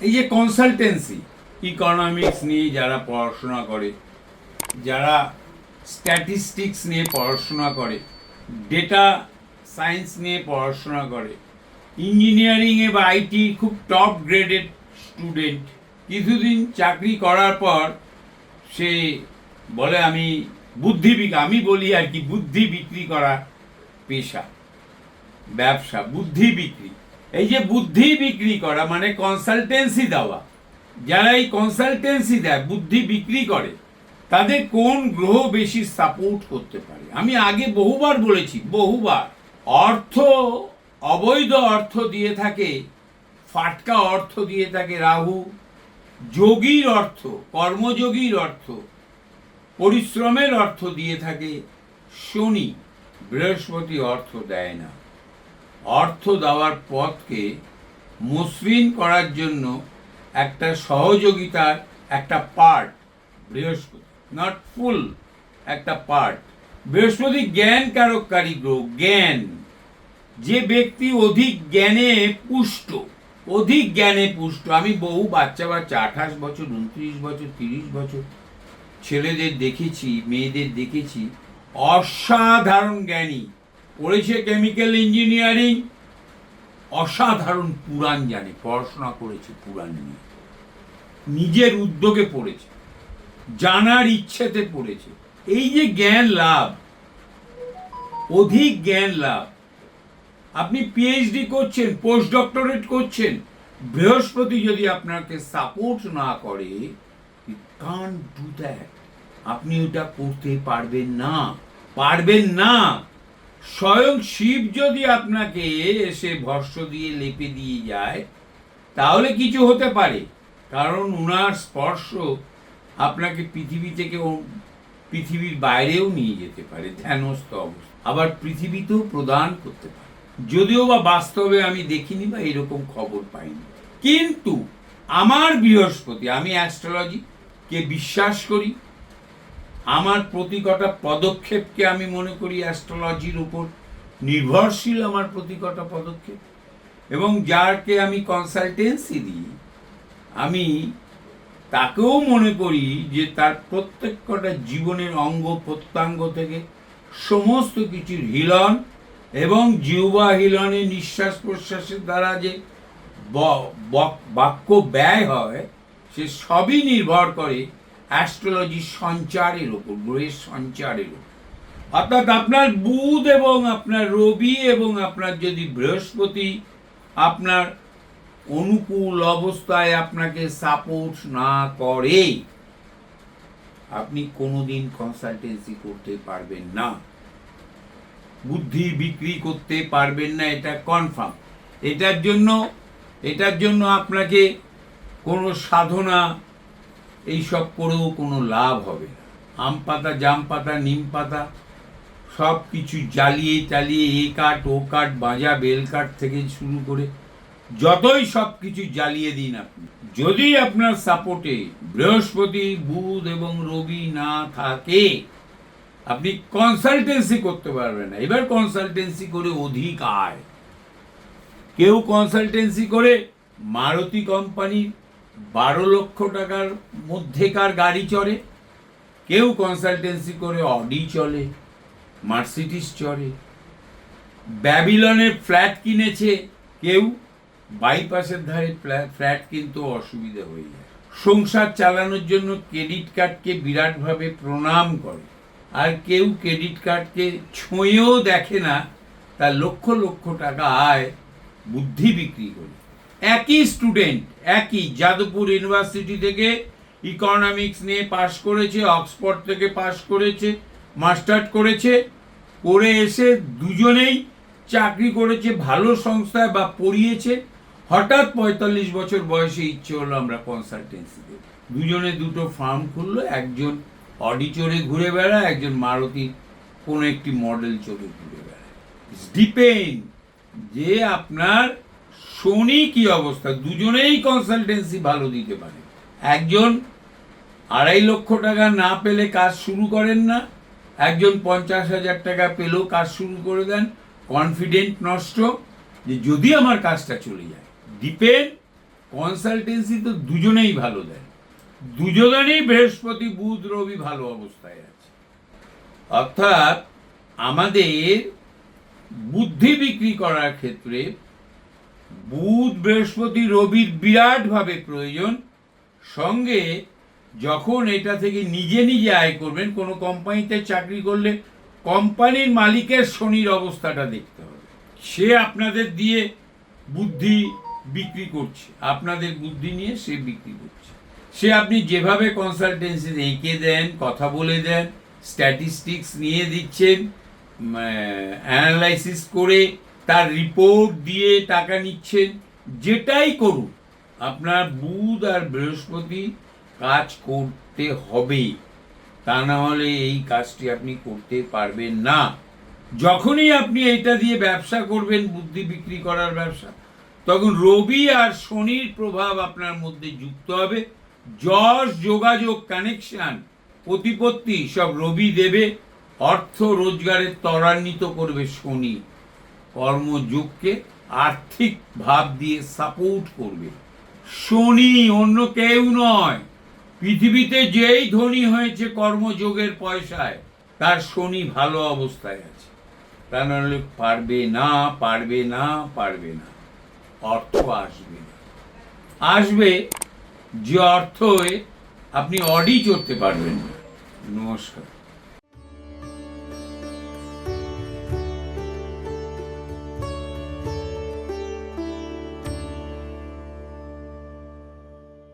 এই যে consultancy, economics নিয়ে যারা পড়াশোনা করে, যারা স্ট্যাটিস্টিক্স নিয়ে পড়াশোনা করে, ডেটা সায়েন্স নিয়ে পড়াশোনা করে, ইঞ্জিনিয়ারিংয়ে বা আইটি খুব টপ গ্রেডেড স্টুডেন্ট, কিছুদিন চাকরি করার পর সে বলে আমি আমি বলি আর কি, বুদ্ধি বিক্রি করা পেশা, ব্যবসা, বুদ্ধি বিক্রি। এই যে বুদ্ধি বিক্রি করা মানে কনসালটেন্সি দেওয়া, যারা এই কনসালটেন্সি দেয়, বুদ্ধি বিক্রি করে, তাদের কোন গ্রহ বেশি সাপোর্ট করতে পারে? আমি আগে বহুবার বলেছি, বহুবার। অর্থ, অবৈধ অর্থ দিয়ে থাকে, ফাটকা অর্থ দিয়ে থাকে রাহু, যোগীর অর্থ, কর্মযোগীর অর্থ, পরিশ্রমের অর্থ দিয়ে থাকে শনি। বৃহস্পতি অর্থ দেয় না। অর্থ দেওয়ার পথকে মসৃণ করার জন্য একটা সহযোগিতার একটা পার্ট বৃহস্পতি, নট ফুল, একটা পার্ট। বৃহস্পতি জ্ঞান কারককারী গ্রহ। জ্ঞান, যে ব্যক্তি অধিক জ্ঞানে পুষ্ট, অধিক জ্ঞানে পুষ্ট। আমি বহু বাচ্চা 28 বছর, 29 বছর, 30 বছর ছেলেদের দেখেছি, মেয়েদের দেখেছি, অসাধারণ জ্ঞানী, পড়েছে কেমিক্যাল ইঞ্জিনিয়ারিং, অসাধারণ পুরাণ জানে, পড়াশোনা করেছে পুরাণ নিয়ে, নিজের উদ্যোগে পড়েছে, জানার ইচ্ছেতে পড়েছে। এই যে জ্ঞান লাভ, অধিক জ্ঞান লাভ, আপনি পিএইচডি করছেন, পোস্ট ডক্টরেট করছেন, বৃহস্পতি যদি আপনাকে সাপোর্ট না করে, you can't do that, আপনি ওটা করতে পারবেন না, পারবেন না। স্বয়ং শিব যদি আপনাকে এসে ভস্ম দিয়ে লেপে দিয়ে যায়, তাহলে কিছু হতে পারে, কারণ উনার স্পর্শ আপনাকে পৃথিবী থেকে পৃথিবীর বাইরেও নিয়ে যেতে পারে, ধ্যানস্থ অবস্থা, আবার পৃথিবীতেও প্রদান করতে পারে। যদিও বা বাস্তবে আমি দেখিনি বা এরকম খবর পাইনি, কিন্তু আমার বৃহস্পতি, আমি অ্যাস্ট্রোলজিকে বিশ্বাস করি, আমার প্রতি কটা পদক্ষেপকে আমি মনে করি অ্যাস্ট্রোলজির উপর নির্ভরশীল, আমার প্রতি কটা পদক্ষেপ। এবং যাকে আমি কনসালটেন্সি দিই, আমি তাকেও মনে করি যে তার প্রত্যেক কটা জীবনের অঙ্গ প্রত্যঙ্গ থেকে সমস্ত কিছুর হিলন এবং জিহ্বা হিলনে, নিঃশ্বাস প্রশ্বাসের দ্বারা যে বাক্য ব্যয় হয়, সে সবই নির্ভর করে অ্যাস্ট্রোলজির সঞ্চারের ওপর, গ্রহের সঞ্চারের ওপর। অর্থাৎ আপনার বুধ এবং আপনার রবি এবং আপনার যদি বৃহস্পতি আপনার অনুকূল অবস্থায় আপনাকে সাপোর্ট না করে, আপনি কোনোদিন কনসালটেন্সি করতে পারবেন না, বুদ্ধি বিক্রি করতে পারবেন না, এটা কনফার্ম। এটার জন্য আপনাকে কোনো সাধনা এইসব করেও কোনো লাভ হবে না। আম পাতা, জাম পাতা, নিম পাতা সব কিছু জ্বালিয়ে টালিয়ে, এ কাঠ ও কাঠ, বাঁজা বেল কাঠ থেকে শুরু করে যতই সব কিছু জ্বালিয়ে দিন, আপনি যদি আপনার সাপোর্টে বৃহস্পতি, বুধ এবং রবি না থাকে, আপনি কনসালটেন্সি করতে পারবেন না। এবার কনসালটেন্সি করে অধিক আয়, কেউ কনসালটেন্সি করে মারুতি কোম্পানির 12 লক্ষ টাকার মধ্যেকার গাড়ি চড়ে, কেউ কনসালটেন্সি করে অডি চলে, মার্সিডিস চড়ে, ব্যাবিলনের ফ্ল্যাট কিনেছে, কেউ বাইপাসের ধারে ফ্ল্যাট কিন্তু অসুবিধা হয়ে যায়। সংসার চালানোর জন্য ক্রেডিট কার্ডকে বিরাটভাবে প্রণাম করে, আর কেউ ক্রেডিট কার্ডকে ছুঁয়েও দেখে না, তার লক্ষ লক্ষ টাকা আয় বুদ্ধি বিক্রি করে। একই স্টুডেন্ট, একই যাদবপুর ইউনিভার্সিটি থেকে ইকোনমিক্স নিয়ে পাশ করেছে, অক্সফোর্ড থেকে পাশ করেছে, মাস্টার্স করেছে, করে এসে দুজনেই চাকরি করেছে ভালো সংস্থায় বা পড়িয়েছে। হঠাৎ 45 বছর বয়সে ইচ্ছে হলো আমরা কনসালটেন্সি দেব, দুজনে দুটো ফার্ম খুললো, একজন অডি চড়ে ঘুরে বেড়ায়, একজন মারুতি কোনো একটি মডেল চড়ে ঘুরে বেড়ায়। ডিপেন্ড যে আপনার শনি কি অবস্থা। দুজনেই কনসালটেন্সি ভালো দিতে পারে। একজন 2.5 লক্ষ টাকা না পেলে কাজ শুরু করেন না, একজন 50,000 টাকা পেলেও কাজ শুরু করে দেন, কনফিডেন্ট নষ্ট যে যদি আমার কাজটা চলে যায়। ডিপেন্ড কনসালটেন্সি তো দুজনেই ভালো দেয়, দুজনেই বৃহস্পতি বুধ রবি ভালো অবস্থায় আছে। অর্থাৎ আমাদের বুদ্ধি বিক্রি করার ক্ষেত্রে বুধ বৃহস্পতি রবির বিরাটভাবে প্রয়োজন। সঙ্গে যখন এটা থেকে নিজে নিজে আয় করবেন, কোনো কোম্পানিতে চাকরি করলে কোম্পানির মালিকের শনির অবস্থাটা দেখতে হবে। সে আপনাদের দিয়ে বুদ্ধি বিক্রি করছে, আপনাদের বুদ্ধি নিয়ে সে বিক্রি করছে। সে আপনি যেভাবে কনসালটেন্সি এঁকে দেন, কথা বলে দেন, স্ট্যাটিস্টিক্স নিয়ে দিচ্ছেন, অ্যানালাইসিস করে তার রিপোর্ট দিয়ে টাকা নিচ্ছেন, যেটাই করুন আপনার বুধ আর বৃহস্পতি কাজ করতে হবে, তা না হলে এই কাজটি আপনি করতে পারবেন না। যখনই আপনি এটা দিয়ে ব্যবসা করবেন, বুদ্ধি বিক্রি করার ব্যবসা, তখন রবি আর শনির প্রভাব আপনার মধ্যে যুক্ত হবে। যশ যোগাযোগ কানেকশন প্রতিপত্তি সব রবি দেবে, অর্থ রোজগারে ত্বরান্বিত করবে শনি, কর্মযোগকে আর্থিক ভাব দিয়ে সাপোর্ট করবে শনি, অন্য কেউ নয়। পৃথিবীতে যেই ধনী হয়েছে কর্মযোগের পয়সায়, তার শনি ভালো অবস্থায় আছে। তা নাহলে পারবে না, পারবে না, পারবে না, অর্থ আসবে না। আসবে যে অর্থ আপনি অডি চড়তে পারবেন না। নমস্কার।